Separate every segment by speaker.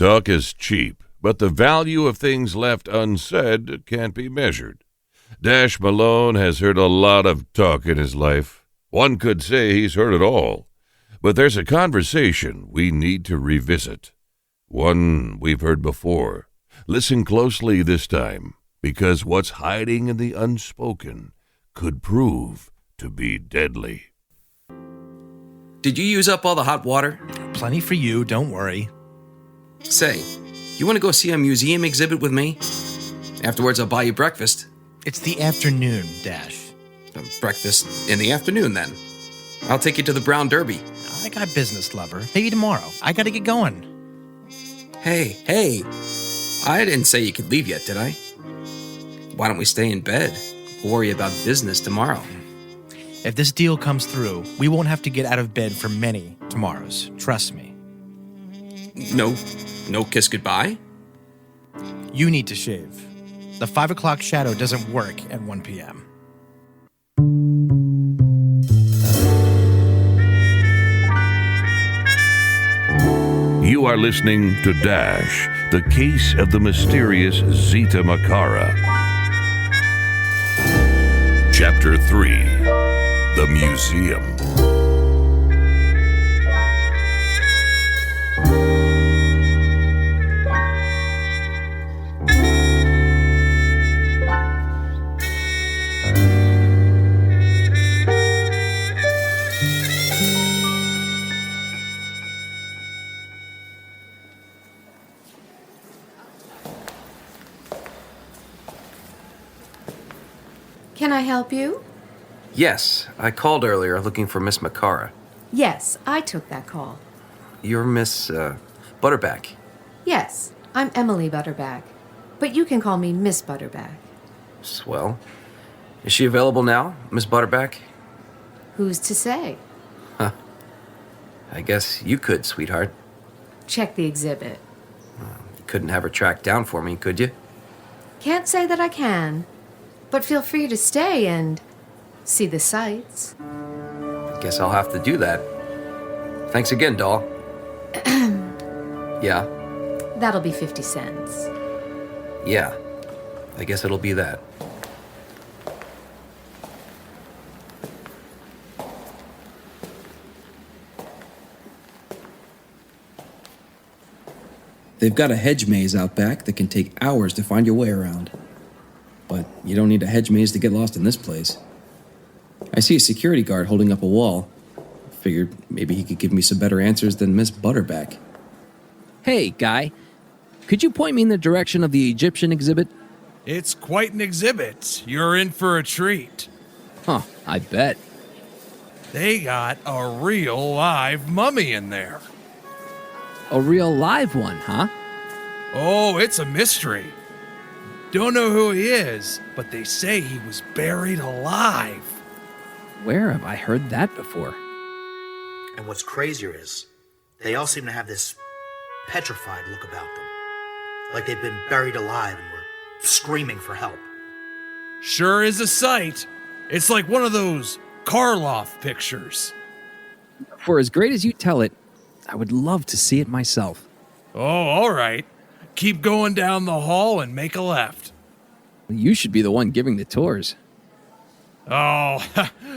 Speaker 1: Talk is cheap, but the value of things left unsaid can't be measured. Dash Malone has heard a lot of talk in his life. One could say he's heard it all. But there's a conversation we need to revisit. One we've heard before. Listen closely this time, because what's hiding in the unspoken could prove to be deadly.
Speaker 2: Did you use up all the hot water?
Speaker 3: Plenty for you, don't worry.
Speaker 2: Say, you want to go see a museum exhibit with me? Afterwards, I'll buy you breakfast.
Speaker 3: It's the afternoon, Dash.
Speaker 2: Breakfast in the afternoon, then. I'll take you to the Brown Derby.
Speaker 3: I got business, lover. Maybe tomorrow. I gotta get going.
Speaker 2: Hey. I didn't say you could leave yet, did I? Why don't we stay in bed? We'll worry about business tomorrow.
Speaker 3: If this deal comes through, we won't have to get out of bed for many tomorrows. Trust me.
Speaker 2: No kiss goodbye?
Speaker 3: You need to shave. The 5 o'clock shadow doesn't work at 1 p.m.
Speaker 1: You are listening to Dash, the case of the mysterious Zita Makara. Chapter 3, The Museum.
Speaker 4: Can I help you?
Speaker 2: Yes, I called earlier looking for Miss Makara.
Speaker 4: Yes, I took that call.
Speaker 2: You're Miss, Butterback.
Speaker 4: Yes, I'm Emily Butterback, but you can call me Miss Butterback.
Speaker 2: Swell. Is she available now, Miss Butterback?
Speaker 4: Who's to say?
Speaker 2: I guess you could, sweetheart.
Speaker 4: Check the exhibit.
Speaker 2: You couldn't have her tracked down for me, could you?
Speaker 4: Can't say that I can, but feel free to stay and see the sights.
Speaker 2: Guess I'll have to do that. Thanks again, doll. Yeah?
Speaker 4: That'll be 50 cents.
Speaker 2: Yeah. I guess it'll be that.
Speaker 5: They've got a hedge maze out back that can take hours to find your way around. But you don't need a hedge maze to get lost in this place. I see a security guard holding up a wall. Figured maybe he could give me some better answers than Miss Butterback.
Speaker 6: Hey, guy. Could you point me in the direction of the Egyptian exhibit?
Speaker 7: It's quite an exhibit. You're in for a treat.
Speaker 6: Huh, I bet.
Speaker 7: They got a real live mummy in there.
Speaker 6: A real live one, huh?
Speaker 7: Oh, it's a mystery. Don't know who he is, but they say he was buried alive.
Speaker 6: Where have I heard that before?
Speaker 8: And what's crazier is, they all seem to have this petrified look about them. Like they've been buried alive and were screaming for help.
Speaker 7: Sure is a sight. It's like one of those Karloff pictures.
Speaker 6: For as great as you tell it, I would love to see it myself.
Speaker 7: Oh, all right. Keep going down the hall and make a left.
Speaker 6: You should be the one giving the tours.
Speaker 7: Oh,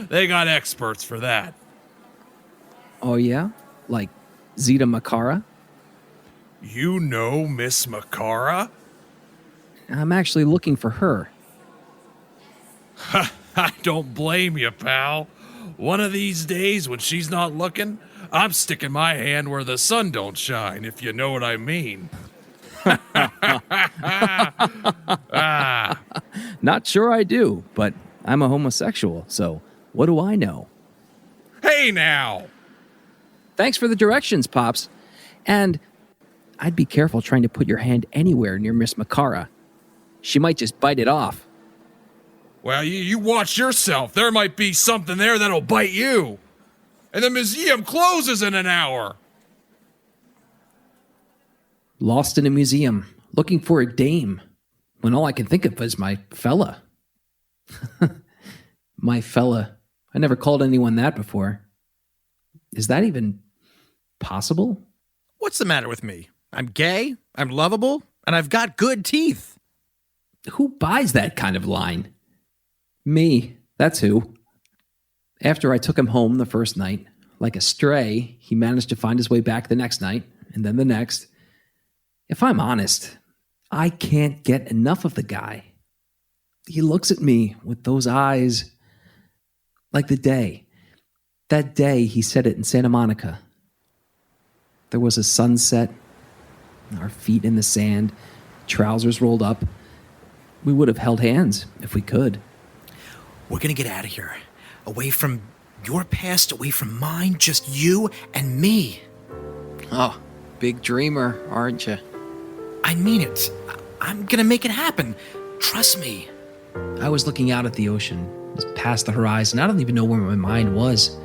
Speaker 7: they got experts for that.
Speaker 6: Oh, yeah? Like Zita Makara?
Speaker 7: You know Miss Makara?
Speaker 6: I'm actually looking for her.
Speaker 7: I don't blame you, pal. One of these days when she's not looking, I'm sticking my hand where the sun don't shine, if you know what I mean.
Speaker 6: Not sure I do, but I'm a homosexual, so what do I know?
Speaker 7: Hey, now!
Speaker 6: Thanks for the directions, Pops. And I'd be careful trying to put your hand anywhere near Miss Makara. She might just bite it off.
Speaker 7: Well, you watch yourself. There might be something there that'll bite you. And the museum closes in an hour.
Speaker 6: Lost in a museum, looking for a dame, when all I can think of is my fella. My fella. I never called anyone that before. Is that even possible?
Speaker 3: What's the matter with me? I'm gay, I'm lovable, and I've got good teeth.
Speaker 6: Who buys that kind of line? Me, that's who. After I took him home the first night, like a stray, he managed to find his way back the next night, and then the next. If I'm honest, I can't get enough of the guy. He looks at me with those eyes like the day. That day he said it in Santa Monica. There was a sunset, our feet in the sand, trousers rolled up. We would have held hands if we could.
Speaker 3: We're gonna get out of here. Away from your past, away from mine, just you and me.
Speaker 6: Oh, big dreamer, aren't you?
Speaker 3: I mean it. I'm gonna make it happen. Trust me.
Speaker 6: I was looking out at the ocean, just past the horizon. I don't even know where my mind was.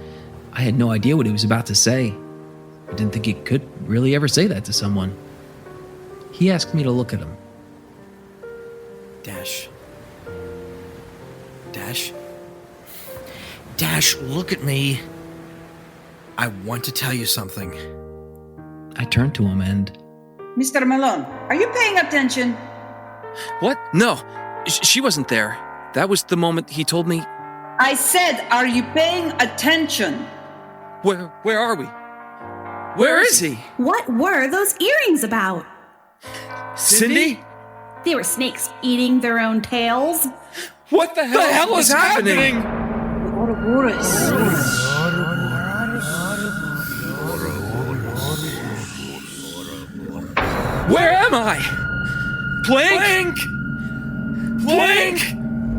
Speaker 6: I had no idea what he was about to say. I didn't think he could really ever say that to someone. He asked me to look at him.
Speaker 3: Dash, look at me. I want to tell you something.
Speaker 6: I turned to him and...
Speaker 9: Mr. Malone, are you paying attention?
Speaker 6: What? No, she wasn't there. That was the moment he told me...
Speaker 9: I said, are you paying attention?
Speaker 6: Where are we? Where is he?
Speaker 10: What were those earrings about?
Speaker 6: Cindy?
Speaker 10: They were snakes eating their own tails.
Speaker 6: What the hell is happening? Where am I? Plink!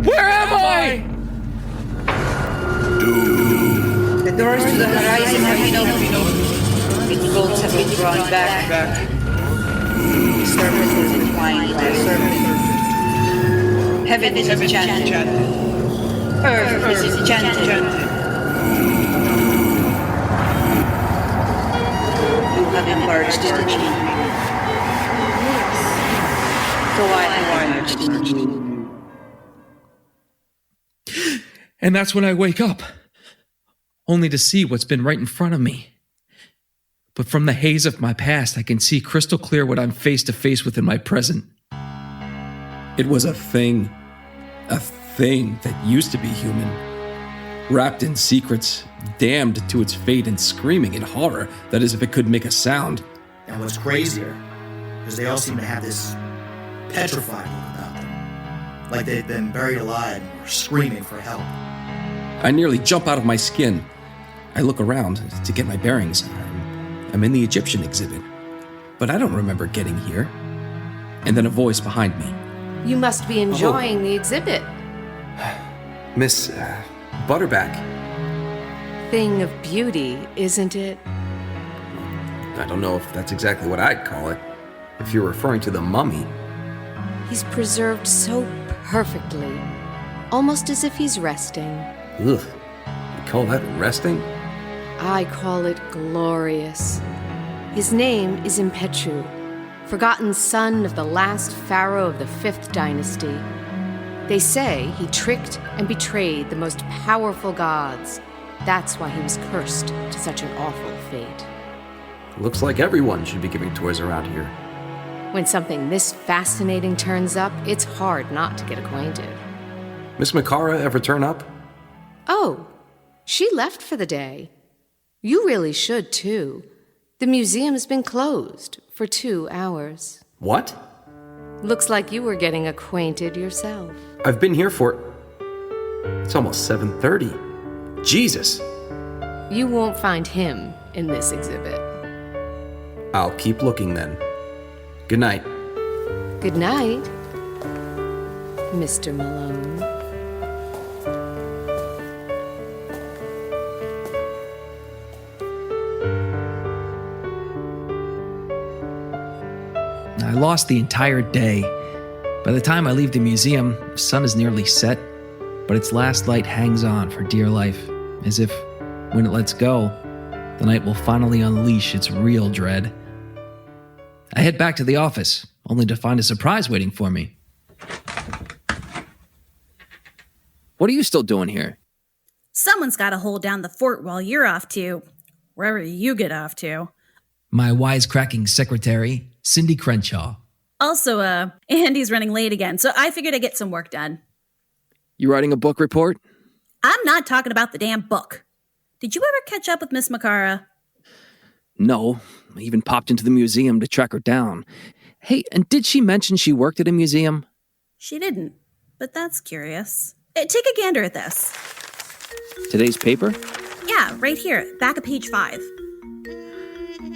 Speaker 6: Where am I?
Speaker 9: The doors to the horizon have been opened. Its bolts have been drawn back. The surface is entwined by a serpent. Heaven is enchanted. Earth is enchanted. You have enlarged in me. So I have enlarged in you.
Speaker 6: And that's when I wake up, only to see what's been right in front of me. But from the haze of my past, I can see crystal clear what I'm face to face with in my present.
Speaker 5: It was a thing that used to be human, wrapped in secrets, damned to its fate and screaming in horror that as if it could make a sound.
Speaker 8: And what's crazier is they all seem to have this petrified look about them, like they've been buried alive and were screaming for help.
Speaker 5: I nearly jump out of my skin. I look around to get my bearings. I'm in the Egyptian exhibit, but I don't remember getting here. And then a voice behind me.
Speaker 4: You must be enjoying the exhibit.
Speaker 5: Miss Butterback.
Speaker 4: Thing of beauty, isn't it?
Speaker 5: I don't know if that's exactly what I'd call it. If you're referring to the mummy.
Speaker 4: He's preserved so perfectly, almost as if he's resting.
Speaker 5: Ugh, you call that resting?
Speaker 4: I call it glorious. His name is Impetu, forgotten son of the last pharaoh of the 5th dynasty. They say he tricked and betrayed the most powerful gods. That's why he was cursed to such an awful fate.
Speaker 5: Looks like everyone should be giving toys around here.
Speaker 4: When something this fascinating turns up, it's hard not to get acquainted.
Speaker 5: Miss Makara ever turn up?
Speaker 4: Oh, she left for the day. You really should, too. The museum's been closed for 2 hours.
Speaker 5: What?
Speaker 4: Looks like you were getting acquainted yourself.
Speaker 5: I've been here for... It's almost 7:30. Jesus!
Speaker 4: You won't find him in this exhibit.
Speaker 5: I'll keep looking then. Good night.
Speaker 4: Good night, Mr. Malone.
Speaker 6: I lost the entire day. By the time I leave the museum, the sun is nearly set, but its last light hangs on for dear life, as if, when it lets go, the night will finally unleash its real dread. I head back to the office, only to find a surprise waiting for me. What are you still doing here?
Speaker 10: Someone's got to hold down the fort while you're off to wherever you get off to.
Speaker 6: My wisecracking secretary, Cindy Crenshaw.
Speaker 10: Also, Andy's running late again, so I figured I'd get some work done.
Speaker 5: You writing a book report?
Speaker 10: I'm not talking about the damn book. Did you ever catch up with Miss Makara?
Speaker 5: No. I even popped into the museum to track her down. Hey, and did she mention she worked at a museum?
Speaker 10: She didn't, but that's curious. Take a gander at this.
Speaker 5: Today's paper?
Speaker 10: Yeah, right here, back of page 5.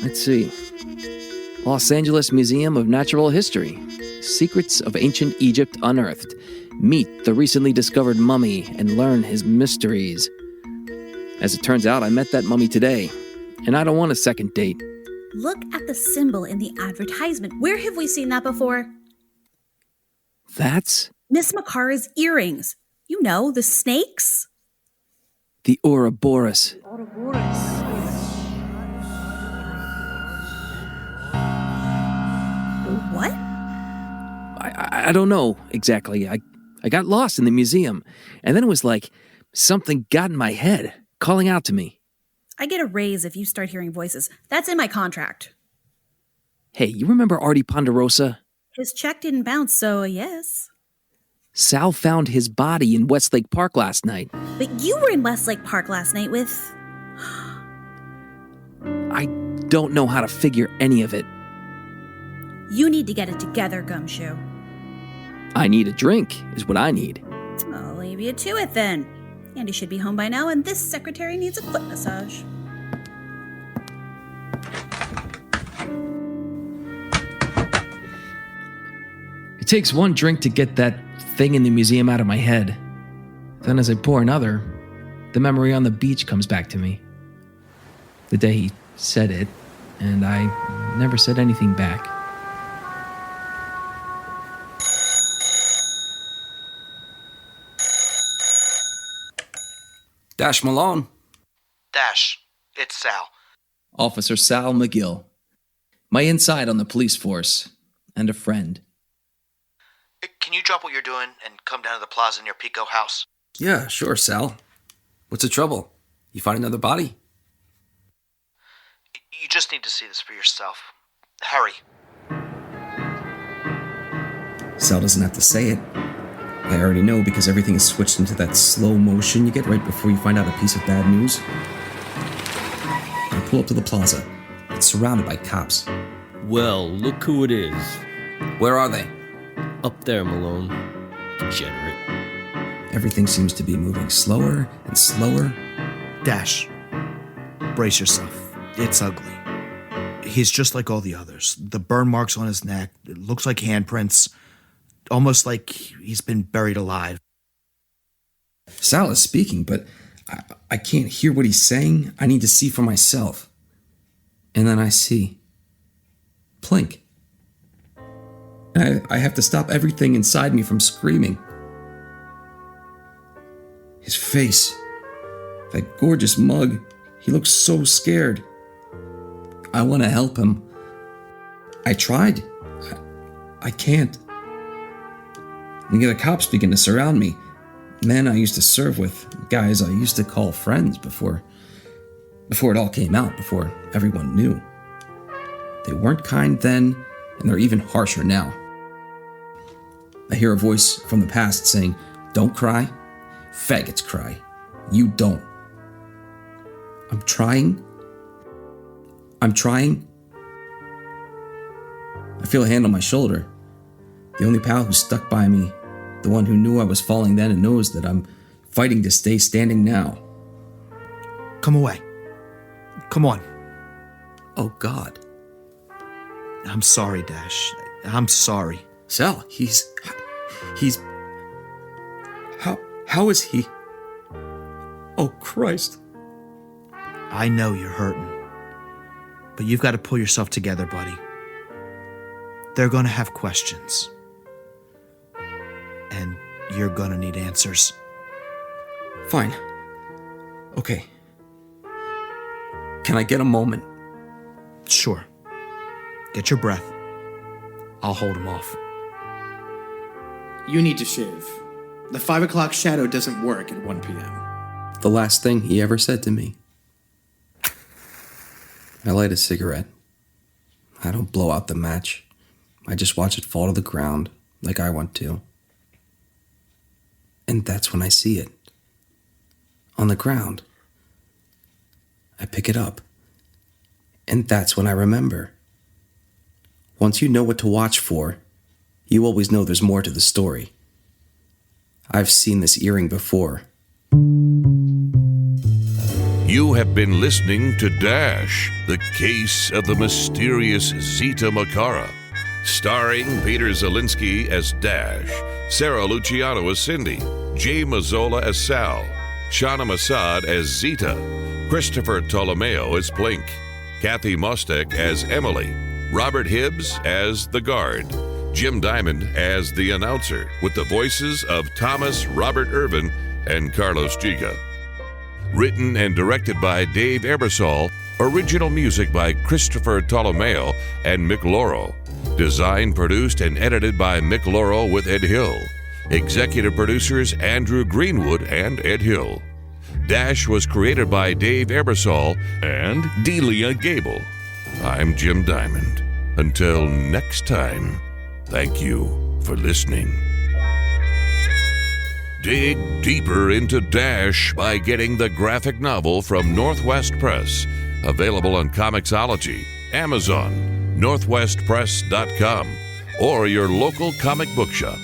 Speaker 5: Let's see. Los Angeles Museum of Natural History. Secrets of Ancient Egypt Unearthed. Meet the recently discovered mummy and learn his mysteries. As it turns out, I met that mummy today, and I don't want a second date.
Speaker 10: Look at the symbol in the advertisement. Where have we seen that before?
Speaker 5: That's
Speaker 10: Miss Makara's earrings. You know, the snakes.
Speaker 5: the Ouroboros.
Speaker 10: What?
Speaker 5: I don't know exactly. I got lost in the museum, and then it was like something got in my head, calling out to me.
Speaker 10: I get a raise if you start hearing voices. That's in my contract.
Speaker 5: Hey, you remember Artie Ponderosa?
Speaker 10: His check didn't bounce, so yes.
Speaker 5: Sal found his body in Westlake Park last night.
Speaker 10: But you were in Westlake Park last night with...
Speaker 5: I don't know how to figure any of it.
Speaker 10: You need to get it together, Gumshoe.
Speaker 5: I need a drink, is what I need.
Speaker 10: I'll leave you to it then. Andy should be home by now, and this secretary needs a foot massage.
Speaker 6: It takes one drink to get that thing in the museum out of my head. Then as I pour another, the memory on the beach comes back to me. The day he said it, and I never said anything back.
Speaker 5: Dash Malone.
Speaker 8: Dash, it's Sal.
Speaker 5: Officer Sal McGill. My inside on the police force, and a friend.
Speaker 8: Can you drop what you're doing and come down to the plaza near Pico House?
Speaker 2: Yeah, sure, Sal. What's the trouble? You find another body?
Speaker 8: You just need to see this for yourself. Hurry.
Speaker 5: Sal doesn't have to say it. I already know because everything is switched into that slow motion you get right before you find out a piece of bad news. I pull up to the plaza. It's surrounded by cops.
Speaker 11: Well, look who it is.
Speaker 2: Where are they?
Speaker 11: Up there, Malone. Degenerate.
Speaker 5: Everything seems to be moving slower and slower.
Speaker 8: Dash, brace yourself. It's ugly. He's just like all the others. The burn marks on his neck, it looks like handprints. Almost like he's been buried alive.
Speaker 5: Sal is speaking, but I can't hear what he's saying. I need to see for myself. And then I see Plink. I have to stop everything inside me from screaming. His face, that gorgeous mug, he looks so scared. I want to help him. I tried. I can't. And the cops begin to surround me. Men I used to serve with, guys I used to call friends before it all came out, before everyone knew. They weren't kind then, and they're even harsher now. I hear a voice from the past saying, "Don't cry. Faggots cry. You don't." I'm trying. I feel a hand on my shoulder. The only pal who stuck by me, the one who knew I was falling then and knows that I'm fighting to stay standing now.
Speaker 8: Come away. Come on.
Speaker 5: Oh, God.
Speaker 8: I'm sorry, Dash. I'm sorry.
Speaker 5: Sal, he's... How is he? Oh, Christ.
Speaker 8: I know you're hurting. But you've got to pull yourself together, buddy. They're going to have questions. And you're going to need answers.
Speaker 5: Fine. Okay. Can I get a moment?
Speaker 8: Sure. Get your breath. I'll hold him off.
Speaker 3: You need to shave. The 5 o'clock shadow doesn't work at 1 p.m.
Speaker 5: The last thing he ever said to me. I light a cigarette. I don't blow out the match. I just watch it fall to the ground like I want to. And that's when I see it. On the ground. I pick it up. And that's when I remember. Once you know what to watch for, you always know there's more to the story. I've seen this earring before.
Speaker 1: You have been listening to Dash, the case of the mysterious Zita Makara, starring Peter Zielinski as Dash, Sara Luciano as Cindy, J. Mazzola as Sal, Shanna Massad as Zita, Christopher Tolomeo as Plink, Cathey Mostek as Emily, Robert Hibbs as the guard, Jim Diamond as the announcer, with the voices of Thomas Robert Irvin and Carlos Jiga. Written and directed by Dave Ebersole, original music by Christopher Tolomeo and Mick Laurel. Designed, produced, and edited by Mick Laurel with Ed Hill. Executive producers Andrew Greenwood and Ed Hill. Dash was created by Dave Ebersole and Delia Gable. I'm Jim Diamond. Until next time, thank you for listening. Dig deeper into Dash by getting the graphic novel from Northwest Press, available on Comixology, Amazon, northwestpress.com, or your local comic book shop.